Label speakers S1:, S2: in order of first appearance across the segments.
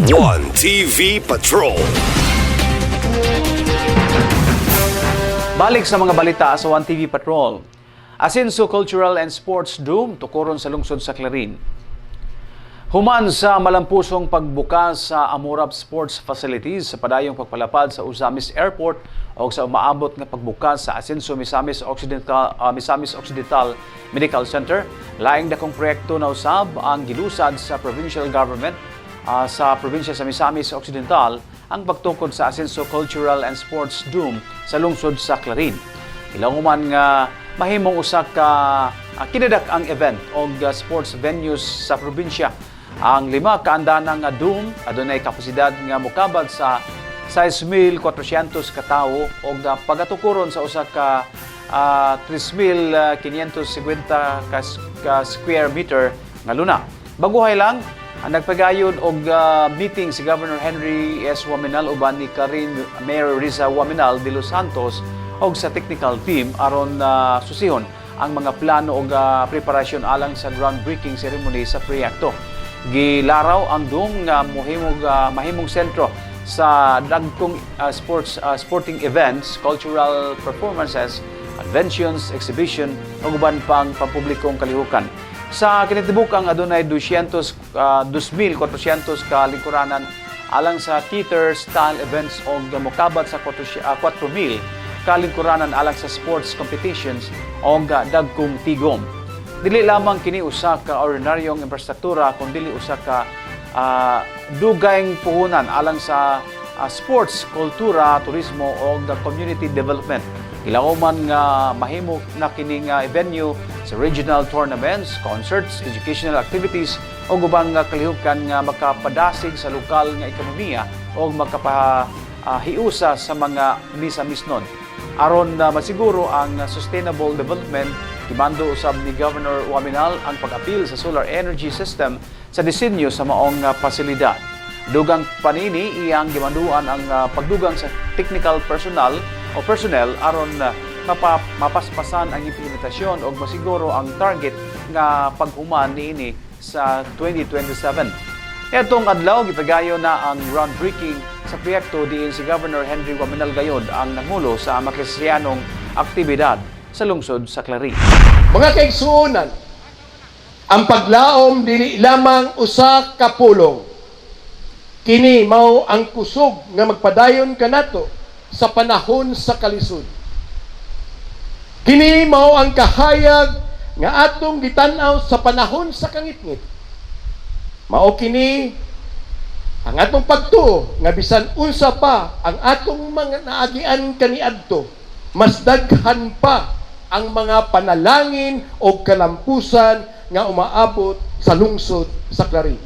S1: One TV Patrol.
S2: Balik sa mga balita sa One TV Patrol. Asenso Cultural and Sports Dome tukuron sa lungsod sa Clarin. Human sa malampusong pagbukas sa Amurab Sports Facilities sa padayong pagpalapad sa Usamis Airport o sa umaabot nga pagbukas sa Asenso Misamis Occidental Medical Center, laing dakong proyekto na usab ang gilusad sa provincial government sa probinsya sa Misamis Occidental ang pagtukod sa Asenso Cultural and Sports Dome sa lungsod sa Clarin. Ilanguman nga mahimong usa ka kinadak ang event o sports venues sa probinsya. Ang 5 kaandanang dome adunay kapasidad nga mokabad sa 6,400 ka tawo o pagatukuron sa usa ka 3,550 ka square meter nga luna. Baguhay lang ang nagpagayon og meeting si Governor Henry S. Waminal uban ni Clarin Mayor Riza Waminal de los Santos og sa technical team aron susihon ang mga plano og preparasyon alang sa groundbreaking ceremony sa proyekto. Gilaraw ang dome nga mahimong sentro sa dagkong sporting events, cultural performances, conventions, exhibition ug uban pang pampublikong kalihukan. Sa kinatibukang adunay 2,400 ka lingkuranan alang sa theater style events o mokabad sa 4,000 ka lingkuranan alang sa sports competitions o dagkong tigom. Dili lamang kini usa ka ordinaryong infrastruktura kundi usa ka dugayng puhunan alang sa sports, kultura, turismo o community development. Ilauman nga mahimo na kining venue sa regional tournaments, concerts, educational activities o ubang kalihukan nga makapadasig sa lokal nga ekonomiya o makapahiusa sa mga misa-misnon. Aron masiguro ang sustainable development, kimando usab ni Governor Waminal ang pag-apil sa solar energy system sa disenyo sa maong pasilidad. Dugang panini iyang gimanduan ang pagdugang sa technical personnel aron mapaspasan ang implementasyon o masiguro ang target nga paghuman niini sa 2027. Etong adlaw gipagayo na ang groundbreaking sa proyekto diin si Governor Henry Waminal gayod ang nangulo sa makasyanong aktibidad sa lungsod sa Clarin.
S3: Mga kaigsuonan, ang paglaom dili lamang usa ka pulong. Kini mao ang kusog nga magpadayon kanato sa panahon sa kalisod. Kini mao ang kahayag nga atong gitan-aw sa panahon sa kangitngit. Mao kini ang atong pagtuo nga bisan unsa pa ang atong mga naagian kaniadto, mas daghan pa ang mga panalangin o kalampusan nga umaabot sa lungsod sa Clarin.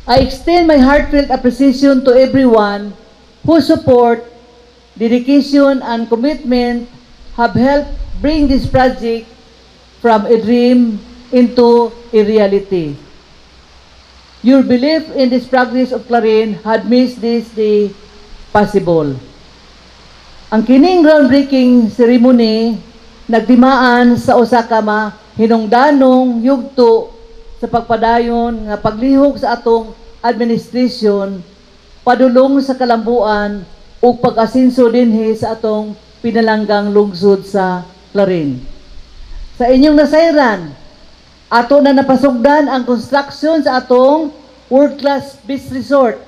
S4: I extend my heartfelt appreciation to everyone whose support, dedication, and commitment have helped bring this project from a dream into a reality. Your belief in this progress of Clarin had made this day possible. Ang kining groundbreaking ceremony nagtimaan sa usa ka hinungdanong yugto sa pagpadayon nga paglihok sa atong administrasyon padulong sa kalambuan ug pag-asenso dinhi sa atong pinalanggang lungsod sa Clarin. Sa inyong nasayran, ato na napasugdan ang construction sa atong world-class beach resort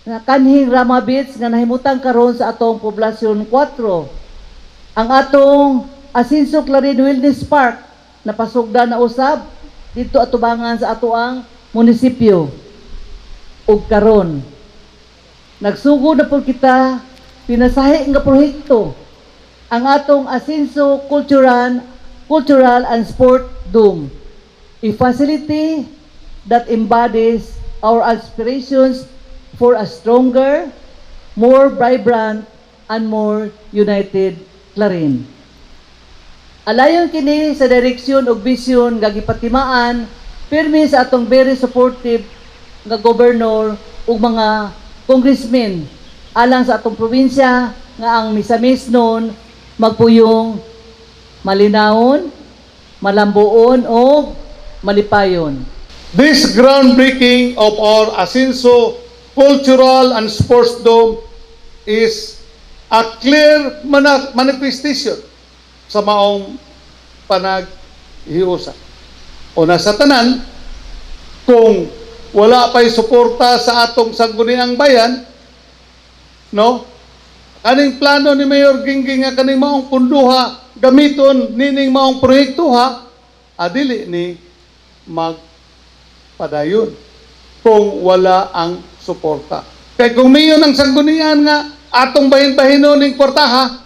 S4: nga kanhing Rama Beach nga nahimutang karon sa atong poblasyon 4. Ang atong Asenso Clarin Wellness Park napasugdan na usab dito atubangan sa atoang munisipyo. Ug karon nagsugod na po kita pinasahi nga proyekto ang atong Asenso Cultural and Sport Dome, a facility that embodies our aspirations for a stronger, more vibrant, and more united Clarin. Alayon kini sa direksyon ug bisyon nga gipatimaan pirmi sa atong very supportive nga gobernador ug mga congressmen alang sa atong probinsya nga ang Misamis noon magpuyong malinawon, malambuon o malipayon.
S5: this groundbreaking of our Asenso Cultural and Sports Dome is a clear manifestation sa maong panaghiusa. Una sa tanan, kung wala pa'y suporta sa atong sangguniang bayan, no? Kaning plano ni Mayor Gingging nga kaning maong punduha gamiton nining maong proyekto ha, adili ni magpadayon kung wala ang suporta. Kaya kung mayon ang sanggunian nga atong bahin-bahinon ning kwartaha,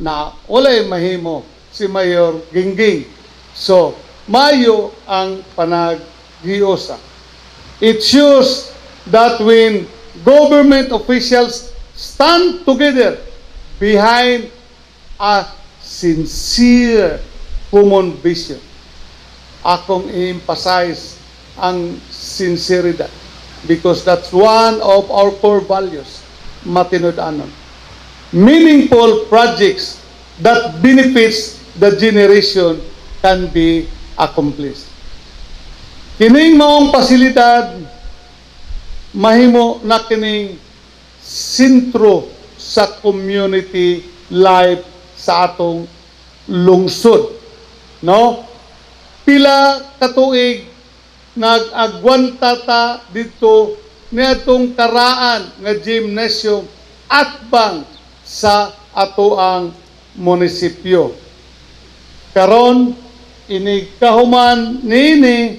S5: na walay mahimo si Mayor Gingging. So, mayo ang panaghiusa. It shows that when government officials stand together behind a sincere common vision. Akong i-emphasize ang sinceridad because that's one of our core values, matinud-anon. Meaningful projects that benefits the generation can be accomplished. Kining maong pasilidad mahimo na kining sentro sa community life sa atong lungsod, no? Pila katuig nag-agwanta ta dito niadtong karaan nga gymnasium atbang sa atoang munisipyo. Karon ini kahuman nini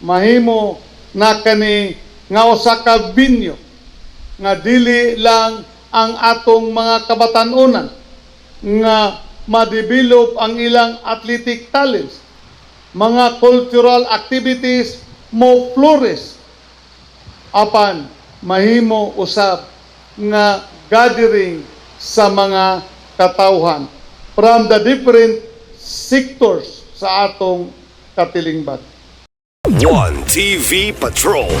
S5: mahimo na kani nga usa ka binyo nga dili lang ang atong mga kabatanunan nga ma-develop ang ilang athletic talents, mga cultural activities mo flourish, apan mahimo usab nga gathering sa mga katawhan from the different sectors sa atong katilingban.
S1: One TV Patrol.